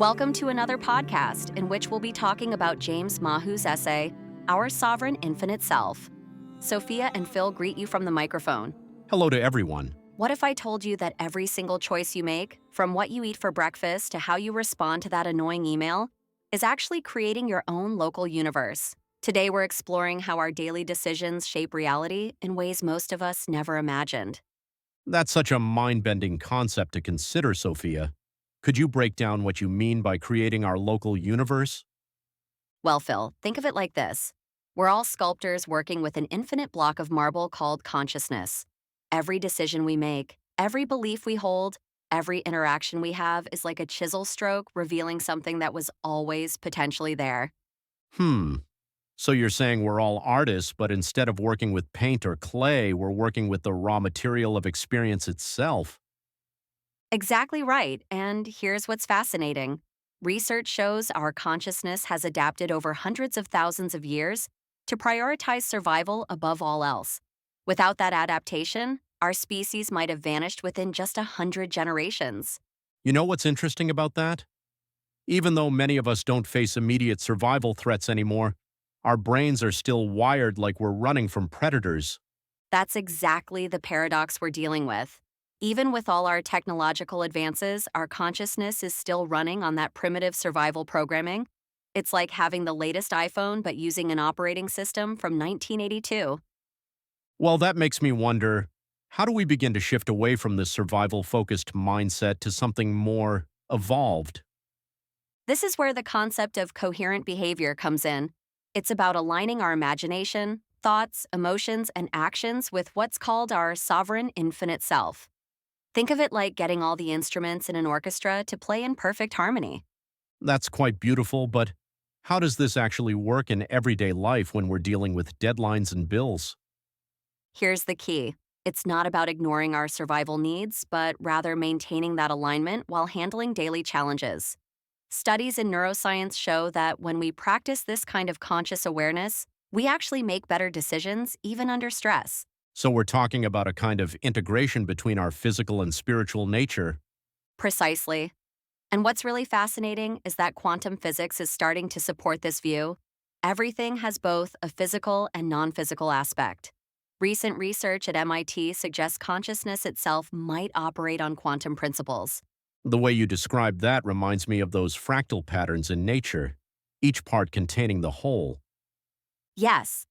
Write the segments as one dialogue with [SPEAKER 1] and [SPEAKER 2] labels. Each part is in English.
[SPEAKER 1] Welcome to another podcast in which we'll be talking about James Mahu's essay, Our Sovereign Infinite Self. Sophia and Phil greet you from the microphone.
[SPEAKER 2] Hello to everyone.
[SPEAKER 1] What if I told you that every single choice you make, from what you eat for breakfast to how you respond to that annoying email, is actually creating your own local universe? Today we're exploring how our daily decisions shape reality in ways most of us never imagined.
[SPEAKER 2] That's such a mind-bending concept to consider, Sophia. Could you break down what you mean by creating our local universe?
[SPEAKER 1] Well, Phil, think of it like this. We're all sculptors working with an infinite block of marble called consciousness. Every decision we make, every belief we hold, every interaction we have is like a chisel stroke revealing something that was always potentially there.
[SPEAKER 2] Hmm. So you're saying we're all artists, but instead of working with paint or clay, we're working with the raw material of experience itself.
[SPEAKER 1] Exactly right, and here's what's fascinating. Research shows our consciousness has adapted over hundreds of thousands of years to prioritize survival above all else. Without that adaptation, our species might have vanished within just 100 generations.
[SPEAKER 2] You know what's interesting about that? Even though many of us don't face immediate survival threats anymore, our brains are still wired like we're running from predators.
[SPEAKER 1] That's exactly the paradox we're dealing with. Even with all our technological advances, our consciousness is still running on that primitive survival programming. It's like having the latest iPhone but using an operating system from 1982.
[SPEAKER 2] Well, that makes me wonder, how do we begin to shift away from this survival-focused mindset to something more evolved?
[SPEAKER 1] This is where the concept of coherent behavior comes in. It's about aligning our imagination, thoughts, emotions, and actions with what's called our sovereign infinite self. Think of it like getting all the instruments in an orchestra to play in perfect harmony.
[SPEAKER 2] That's quite beautiful, but how does this actually work in everyday life when we're dealing with deadlines and bills?
[SPEAKER 1] Here's the key. It's not about ignoring our survival needs, but rather maintaining that alignment while handling daily challenges. Studies in neuroscience show that when we practice this kind of conscious awareness, we actually make better decisions even under stress.
[SPEAKER 2] So we're talking about a kind of integration between our physical and spiritual nature.
[SPEAKER 1] Precisely. And what's really fascinating is that quantum physics is starting to support this view. Everything has both a physical and non-physical aspect. Recent research at MIT suggests consciousness itself might operate on quantum principles.
[SPEAKER 2] The way you describe that reminds me of those fractal patterns in nature, each part containing the whole.
[SPEAKER 1] Yes.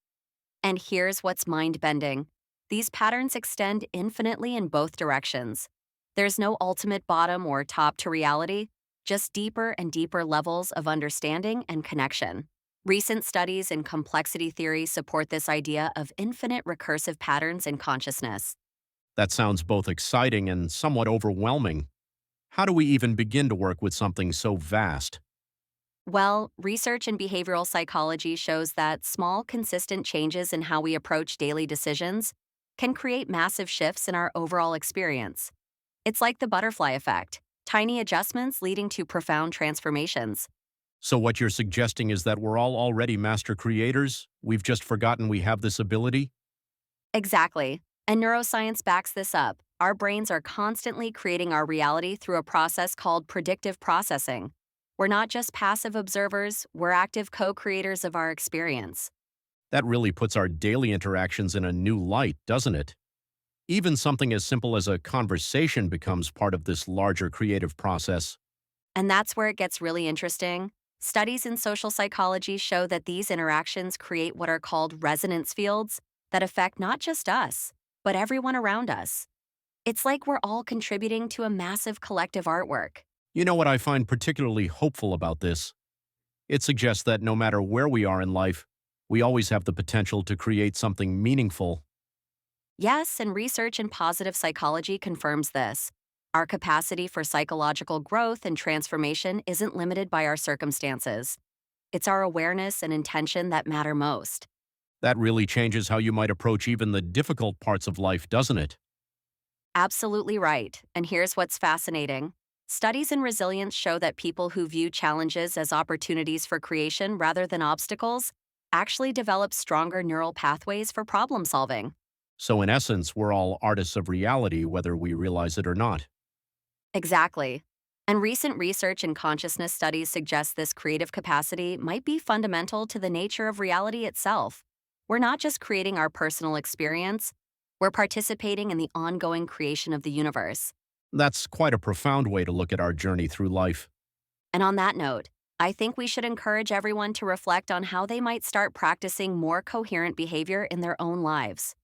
[SPEAKER 1] And here's what's mind-bending. These patterns extend infinitely in both directions. There's no ultimate bottom or top to reality, just deeper and deeper levels of understanding and connection. Recent studies in complexity theory support this idea of infinite recursive patterns in consciousness.
[SPEAKER 2] That sounds both exciting and somewhat overwhelming. How do we even begin to work with something so vast?
[SPEAKER 1] Well, research in behavioral psychology shows that small, consistent changes in how we approach daily decisions can create massive shifts in our overall experience. It's like the butterfly effect, tiny adjustments leading to profound transformations.
[SPEAKER 2] So what you're suggesting is that we're all already master creators? We've just forgotten we have this ability?
[SPEAKER 1] Exactly. And neuroscience backs this up. Our brains are constantly creating our reality through a process called predictive processing. We're not just passive observers, we're active co-creators of our experience.
[SPEAKER 2] That really puts our daily interactions in a new light, doesn't it? Even something as simple as a conversation becomes part of this larger creative process.
[SPEAKER 1] And that's where it gets really interesting. Studies in social psychology show that these interactions create what are called resonance fields that affect not just us, but everyone around us. It's like we're all contributing to a massive collective artwork.
[SPEAKER 2] You know what I find particularly hopeful about this? It suggests that no matter where we are in life, we always have the potential to create something meaningful.
[SPEAKER 1] Yes, and research in positive psychology confirms this. Our capacity for psychological growth and transformation isn't limited by our circumstances. It's our awareness and intention that matter most.
[SPEAKER 2] That really changes how you might approach even the difficult parts of life, doesn't it?
[SPEAKER 1] Absolutely right. And here's what's fascinating. Studies in resilience show that people who view challenges as opportunities for creation rather than obstacles actually develop stronger neural pathways for problem solving.
[SPEAKER 2] So in essence, we're all artists of reality, whether we realize it or not.
[SPEAKER 1] Exactly. And recent research and consciousness studies suggest this creative capacity might be fundamental to the nature of reality itself. We're not just creating our personal experience, we're participating in the ongoing creation of the universe.
[SPEAKER 2] That's quite a profound way to look at our journey through life.
[SPEAKER 1] And on that note, I think we should encourage everyone to reflect on how they might start practicing more coherent behavior in their own lives.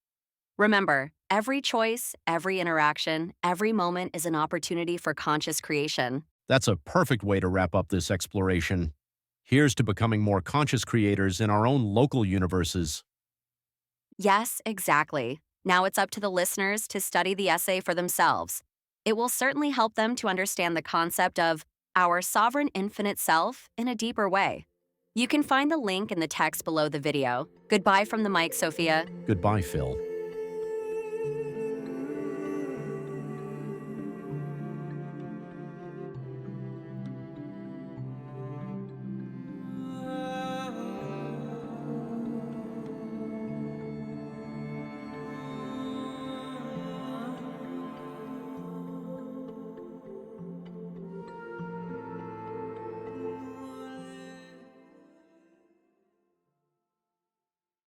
[SPEAKER 1] Remember, every choice, every interaction, every moment is an opportunity for conscious creation.
[SPEAKER 2] That's a perfect way to wrap up this exploration. Here's to becoming more conscious creators in our own local universes.
[SPEAKER 1] Yes, exactly. Now it's up to the listeners to study the essay for themselves. It will certainly help them to understand the concept of our sovereign infinite self in a deeper way. You can find the link in the text below the video. Goodbye from the mic, Sophia.
[SPEAKER 2] Goodbye, Phil.